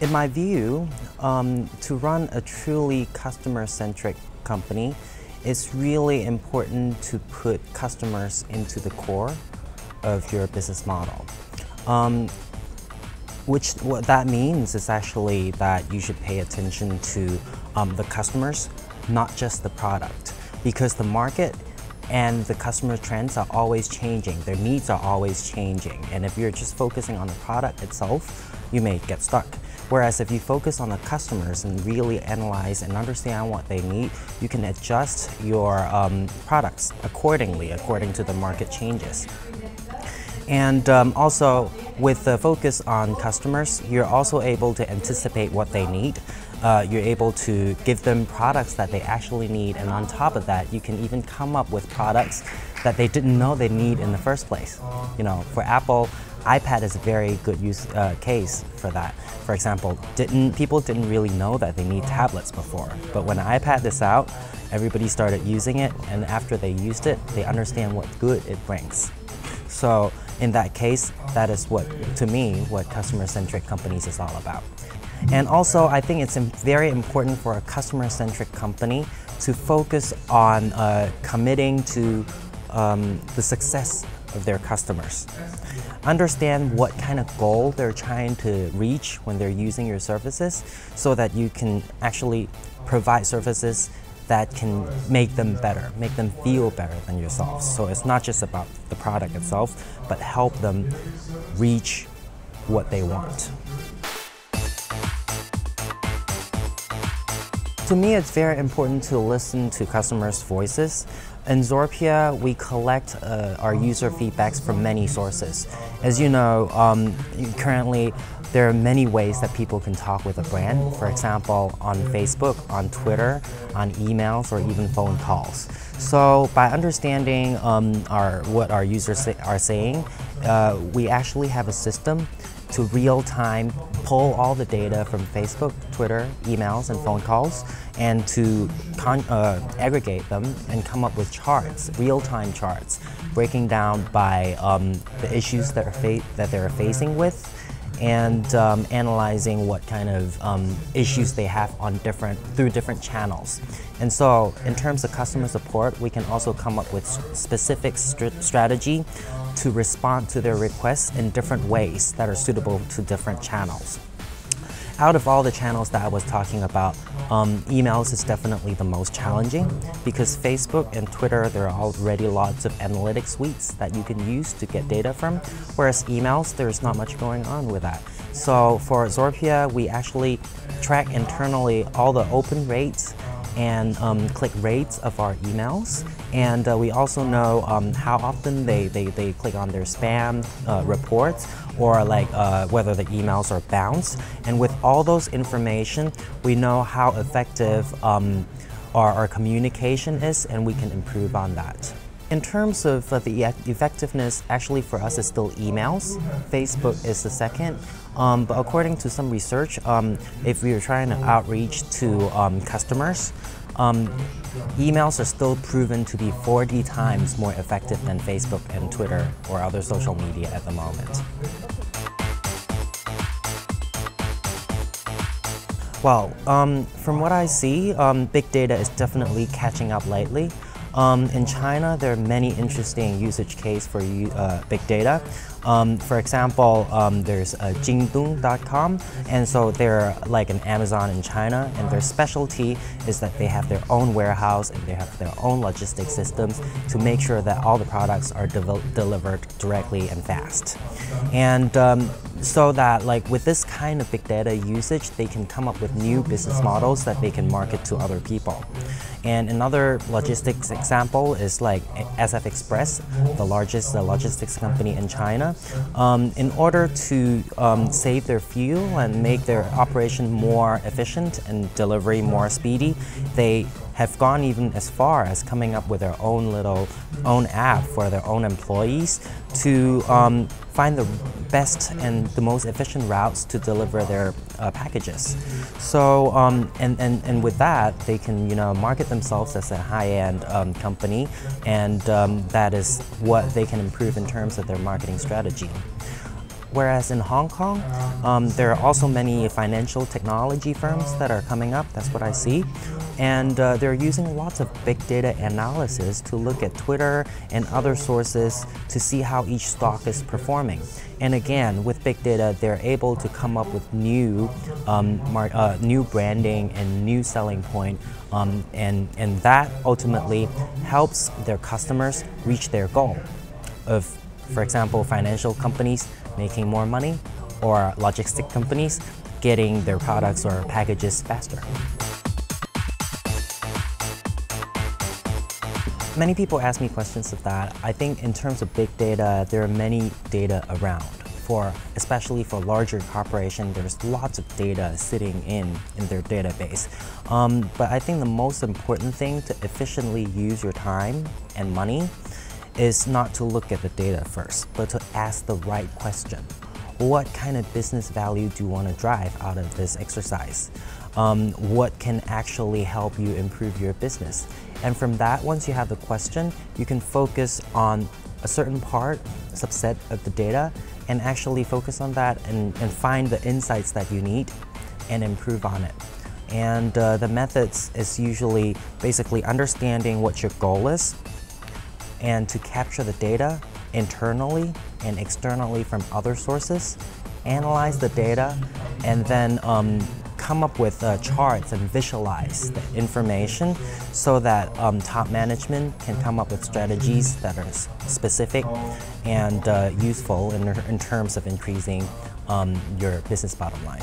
In my view, to run a truly customer-centric company, it's really important to put customers into the core of your business model. What that means is actually that you should pay attention to the customers, not just the product, because the market and the customer trends are always changing. Their needs are always changing. And if you're just focusing on the product itself, you may get stuck. Whereas if you focus on the customers and really analyze and understand what they need, you can adjust your products accordingly, according to the market changes. And also, with the focus on customers, you're also able to anticipate what they need. You're able to give them products that they actually need, and on top of that, you can even come up with products that they didn't know they need in the first place. You know, for Apple, iPad is a very good case for that. For example, people didn't really know that they need tablets before, but when the iPad is out, everybody started using it, and after they used it, they understand what good it brings. So in that case, that is to me, what customer-centric companies is all about. And also, I think it's very important for a customer-centric company to focus on committing to the success of their customers. Understand what kind of goal they're trying to reach when they're using your services, so that you can actually provide services that can make them better, make them feel better than yourself. So it's not just about the product itself, but help them reach what they want. To me, it's very important to listen to customers' voices. In Zorpia, we collect our user feedbacks from many sources. As you know, currently there are many ways that people can talk with a brand. For example, on Facebook, on Twitter, on emails, or even phone calls. So by understanding what our users are saying, we actually have a system to real-time pull all the data from Facebook, Twitter, emails, and phone calls, and to aggregate them and come up with charts, real-time charts, breaking down by the issues that they're facing with, and analyzing what kind of issues they have on through different channels. And so, in terms of customer support, we can also come up with specific strategy to respond to their requests in different ways that are suitable to different channels. Out of all the channels that I was talking about, emails is definitely the most challenging, because Facebook and Twitter, there are already lots of analytic suites that you can use to get data from, whereas emails, there's not much going on with that. So for Zorpia, we actually track internally all the open rates and click rates of our emails, and we also know how often they click on their spam reports, or whether the emails are bounced. And with all those information, we know how effective our communication is, and we can improve on that. In terms of the effectiveness, actually for us it's still emails. Facebook is the second. But according to some research, if we are trying to outreach to customers, emails are still proven to be 40 times more effective than Facebook and Twitter or other social media at the moment. Well, from what I see, big data is definitely catching up lately. In China, there are many interesting usage cases for big data. For example, there's Jingdong.com, and so they're like an Amazon in China, and their specialty is that they have their own warehouse and they have their own logistics systems to make sure that all the products are delivered directly and fast. And so that with this kind of big data usage, they can come up with new business models that they can market to other people. And another logistics example is like SF Express, the largest logistics company in China. In order to save their fuel and make their operation more efficient and delivery more speedy, they have gone even as far as coming up with their own app for their own employees to find the best and the most efficient routes to deliver their packages. So and with that, they can market themselves as a high-end company, and that is what they can improve in terms of their marketing strategy. Whereas in Hong Kong, there are also many financial technology firms that are coming up, that's what I see. And they're using lots of big data analysis to look at Twitter and other sources to see how each stock is performing. And again, with big data, they're able to come up with new branding and new selling point, and that ultimately helps their customers reach their goal of, for example, financial companies making more money, or logistic companies getting their products or packages faster. Many people ask me questions of that. I think in terms of big data, there are many data around. Especially for larger corporations, there's lots of data sitting in their database. But I think the most important thing to efficiently use your time and money is not to look at the data first, but to ask the right question. What kind of business value do you want to drive out of this exercise? What can actually help you improve your business? And from that, once you have the question, you can focus on a certain part, subset of the data, and actually focus on that and find the insights that you need and improve on it. And the methods is usually basically understanding what your goal is, and to capture the data internally and externally from other sources, analyze the data, and then come up with charts and visualize the information so that top management can come up with strategies that are specific and useful in terms of increasing your business bottom line.